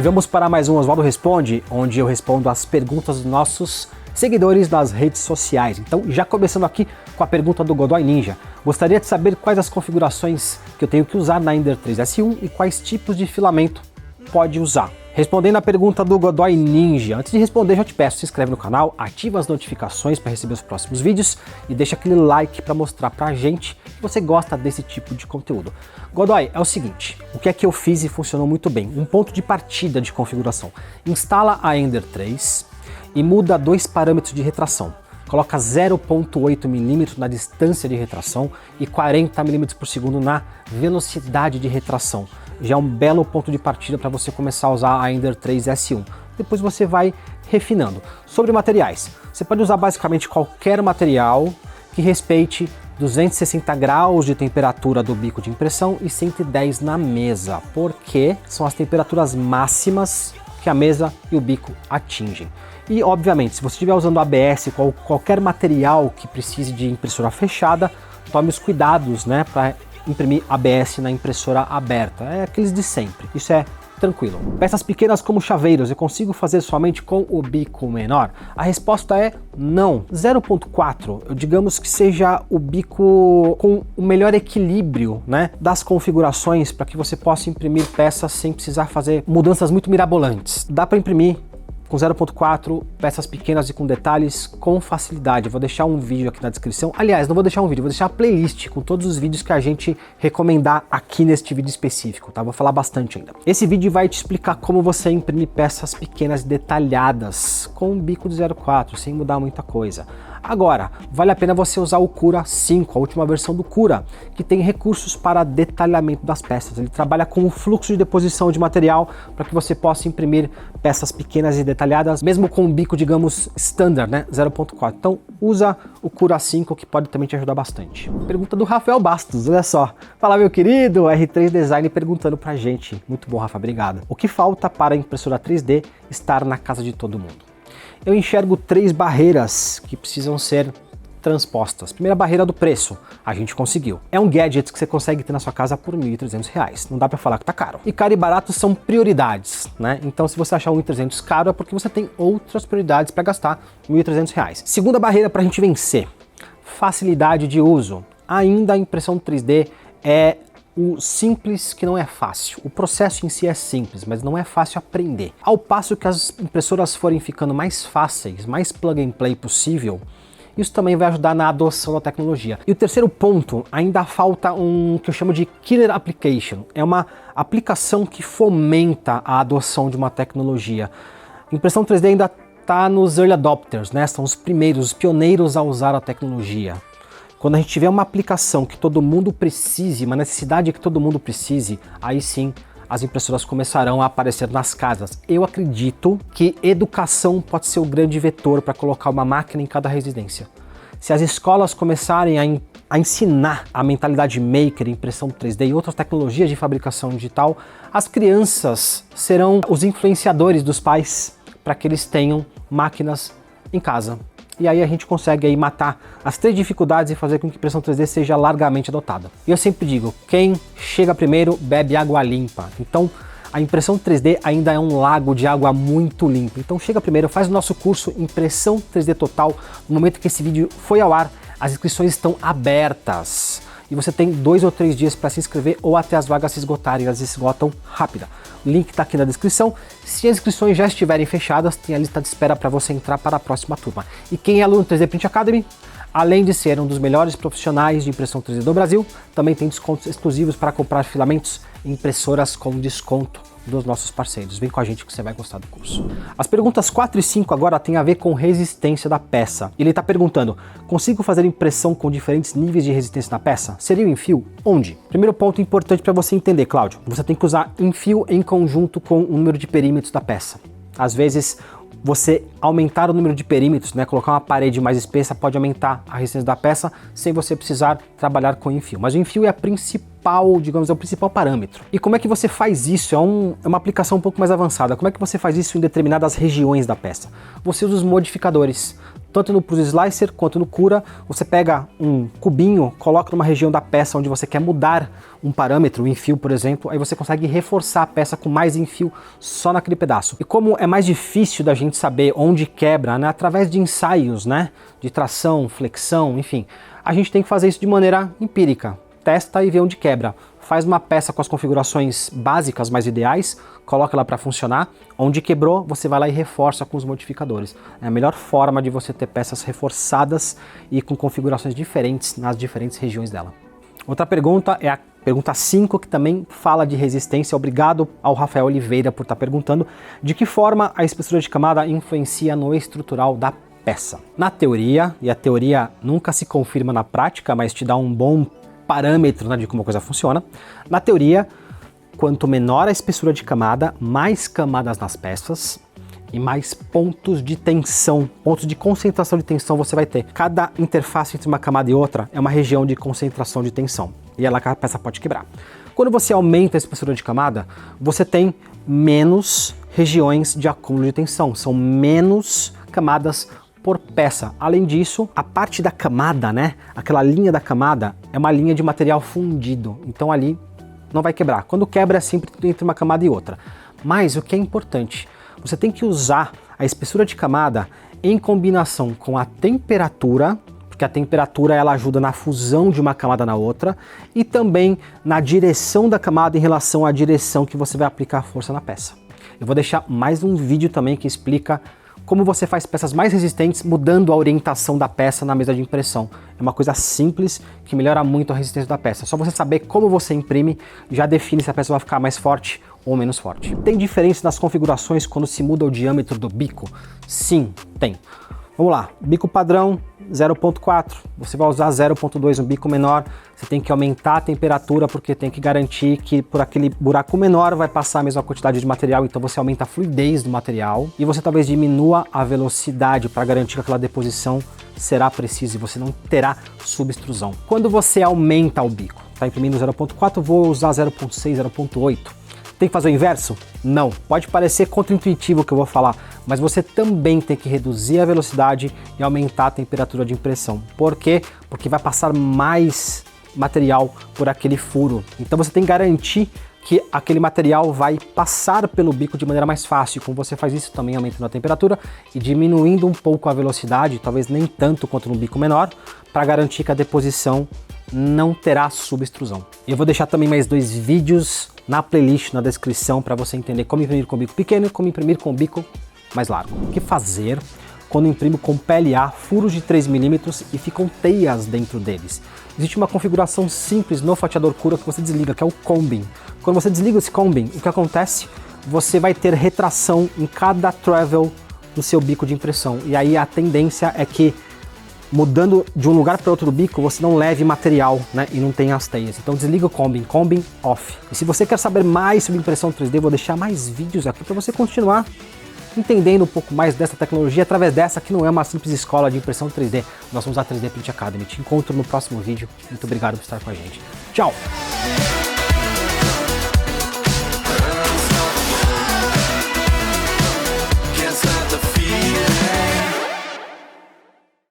E vamos para mais um Oswaldo Responde, onde eu respondo as perguntas dos nossos seguidores nas redes sociais. Então, já começando aqui com a pergunta do Godoy Ninja. Gostaria de saber quais as configurações que eu tenho que usar na Ender 3 S1 e quais tipos de filamento pode usar. Respondendo a pergunta do Godoy Ninja, antes de responder já te peço, se inscreve no canal, ativa as notificações para receber os próximos vídeos e deixa aquele like para mostrar pra gente que você gosta desse tipo de conteúdo. Godoy, é o seguinte, o que é que eu fiz e funcionou muito bem? Um ponto de partida de configuração. Instala a Ender 3 e muda dois parâmetros de retração. Coloca 0.8 mm na distância de retração e 40 mm por segundo na velocidade de retração. Já é um belo ponto de partida para você começar a usar a Ender 3 S1. Depois você vai refinando. Sobre materiais, você pode usar basicamente qualquer material que respeite 260 graus de temperatura do bico de impressão e 110 na mesa, porque são as temperaturas máximas que a mesa e o bico atingem. E obviamente, se você estiver usando ABS ou qualquer material que precise de impressora fechada, tome os cuidados, né, para imprimir ABS na impressora aberta. É aqueles de sempre, isso é tranquilo. Peças pequenas como chaveiros, eu consigo fazer somente com o bico menor? A resposta é não. 0.4, digamos que seja o bico com o melhor equilíbrio, né, das configurações para que você possa imprimir peças sem precisar fazer mudanças muito mirabolantes. Dá para imprimir com 0.4, peças pequenas e com detalhes com facilidade. Eu vou deixar um vídeo aqui na descrição. Aliás, não vou deixar um vídeo, vou deixar a playlist com todos os vídeos que a gente recomendar aqui neste vídeo específico, tá? Vou falar bastante ainda. Esse vídeo vai te explicar como você imprimir peças pequenas e detalhadas com um bico de 0.4, sem mudar muita coisa. Agora, vale a pena você usar o Cura 5, a última versão do Cura, que tem recursos para detalhamento das peças. Ele trabalha com o fluxo de deposição de material para que você possa imprimir peças pequenas e detalhadas, mesmo com um bico, digamos, standard, né, 0.4. Então, usa o Cura 5, que pode também te ajudar bastante. Pergunta do Rafael Bastos, olha só. Fala, meu querido, R3 Design perguntando pra gente. Muito bom, Rafa, obrigado. O que falta para a impressora 3D estar na casa de todo mundo? Eu enxergo três barreiras que precisam ser transpostas. Primeira barreira do preço, a gente conseguiu. É um gadget que você consegue ter na sua casa por R$ 1.300. Não dá para falar que tá caro. E caro e barato são prioridades, né? Então se você achar R$ 1.300 caro é porque você tem outras prioridades para gastar R$ 1.300. Segunda barreira para a gente vencer, facilidade de uso. Ainda a impressão 3D é o simples que não é fácil. O processo em si é simples, mas não é fácil aprender. Ao passo que as impressoras forem ficando mais fáceis, mais plug and play possível, isso também vai ajudar na adoção da tecnologia. E o terceiro ponto, ainda falta um que eu chamo de killer application. É uma aplicação que fomenta a adoção de uma tecnologia. Impressão 3D ainda está nos early adopters, né? São os primeiros, os pioneiros a usar a tecnologia. Quando a gente tiver uma aplicação que todo mundo precise, uma necessidade que todo mundo precise, aí sim as impressoras começarão a aparecer nas casas. Eu acredito que educação pode ser o grande vetor para colocar uma máquina em cada residência. Se as escolas começarem a ensinar a mentalidade maker, impressão 3D e outras tecnologias de fabricação digital, as crianças serão os influenciadores dos pais para que eles tenham máquinas em casa. E aí a gente consegue aí matar as três dificuldades e fazer com que a impressão 3D seja largamente adotada. E eu sempre digo, quem chega primeiro bebe água limpa. Então a impressão 3D ainda é um lago de água muito limpa. Então chega primeiro, faz o nosso curso Impressão 3D Total. No momento que esse vídeo foi ao ar, as inscrições estão abertas. E você tem 2 ou 3 dias para se inscrever ou até as vagas se esgotarem, elas se esgotam rápida. O link está aqui na descrição. Se as inscrições já estiverem fechadas, tem a lista de espera para você entrar para a próxima turma. E quem é aluno 3D Print Academy, além de ser um dos melhores profissionais de impressão 3D do Brasil, também tem descontos exclusivos para comprar filamentos e impressoras com desconto dos nossos parceiros. Vem com a gente que você vai gostar do curso. As perguntas 4 e 5 agora tem a ver com resistência da peça. Ele está perguntando, consigo fazer impressão com diferentes níveis de resistência na peça? Seria o em-fio? Onde? Primeiro ponto importante para você entender, Cláudio, você tem que usar em-fio em conjunto com o número de perímetros da peça. Às vezes, você aumentar o número de perímetros, né, colocar uma parede mais espessa pode aumentar a resistência da peça sem você precisar trabalhar com em-fio. Mas o em-fio é a principal, digamos, é o principal parâmetro. E como é que você faz isso? É uma aplicação um pouco mais avançada. Como é que você faz isso em determinadas regiões da peça? Você usa os modificadores. tanto no Prusa Slicer quanto no Cura. Você pega um cubinho, coloca numa região da peça onde você quer mudar um parâmetro, um enfio, por exemplo, aí você consegue reforçar a peça com mais enfio só naquele pedaço. E como é mais difícil da gente saber onde quebra, né, através de ensaios, né, de tração, flexão, enfim, a gente tem que fazer isso de maneira empírica. Testa e vê onde quebra. Faz uma peça com as configurações básicas mais ideais, coloca ela para funcionar. Onde quebrou, você vai lá e reforça com os modificadores. É a melhor forma de você ter peças reforçadas e com configurações diferentes nas diferentes regiões dela. Outra pergunta é a pergunta 5, que também fala de resistência. Obrigado ao Rafael Oliveira por estar perguntando de que forma a espessura de camada influencia no estrutural da peça. Na teoria, e a teoria nunca se confirma na prática, mas te dá um bom parâmetro, né, de como a coisa funciona. Na teoria, quanto menor a espessura de camada, mais camadas nas peças e mais pontos de tensão, pontos de concentração de tensão você vai ter. Cada interface entre uma camada e outra é uma região de concentração de tensão e é lá que a peça pode quebrar. Quando você aumenta a espessura de camada, você tem menos regiões de acúmulo de tensão, são menos camadas por peça. Além disso, a parte da camada, né, aquela linha da camada é uma linha de material fundido, então ali não vai quebrar. Quando quebra é sempre entre uma camada e outra. Mas o que é importante, você tem que usar a espessura de camada em combinação com a temperatura, porque a temperatura ela ajuda na fusão de uma camada na outra e também na direção da camada em relação à direção que você vai aplicar a força na peça. Eu vou deixar mais um vídeo também que explica como você faz peças mais resistentes mudando a orientação da peça na mesa de impressão. É uma coisa simples que melhora muito a resistência da peça. Só você saber como você imprime já define se a peça vai ficar mais forte ou menos forte. Tem diferença nas configurações quando se muda o diâmetro do bico? Sim, tem. Vamos lá, bico padrão 0.4, você vai usar 0.2, um bico menor, você tem que aumentar a temperatura porque tem que garantir que por aquele buraco menor vai passar a mesma quantidade de material, então você aumenta a fluidez do material e você talvez diminua a velocidade para garantir que aquela deposição será precisa e você não terá subextrusão. Quando você aumenta o bico, está imprimindo 0.4, vou usar 0.6, 0.8. Tem que fazer o inverso? Não. Pode parecer contraintuitivo o que eu vou falar, mas você também tem que reduzir a velocidade e aumentar a temperatura de impressão. Por quê? Porque vai passar mais material por aquele furo. Então você tem que garantir que aquele material vai passar pelo bico de maneira mais fácil. Como você faz isso também aumentando a temperatura e diminuindo um pouco a velocidade, talvez nem tanto quanto no bico menor, para garantir que a deposição não terá subextrusão. Eu vou deixar também mais 2 vídeos na playlist, na descrição, para você entender como imprimir com bico pequeno e como imprimir com bico mais largo. O que fazer quando imprimo com PLA furos de 3 mm e ficam teias dentro deles? Existe uma configuração simples no fatiador Cura que você desliga, que é o combing. Quando você desliga esse combing, o que acontece? Você vai ter retração em cada travel do seu bico de impressão. E aí a tendência é que mudando de um lugar para outro do bico, você não leve material, né, e não tenha as teias. Então desliga o combing off. E se você quer saber mais sobre impressão 3D, eu vou deixar mais vídeos aqui para você continuar entendendo um pouco mais dessa tecnologia através dessa que não é uma simples escola de impressão 3D. Nós somos a 3D Print Academy. Te encontro no próximo vídeo. Muito obrigado por estar com a gente. Tchau!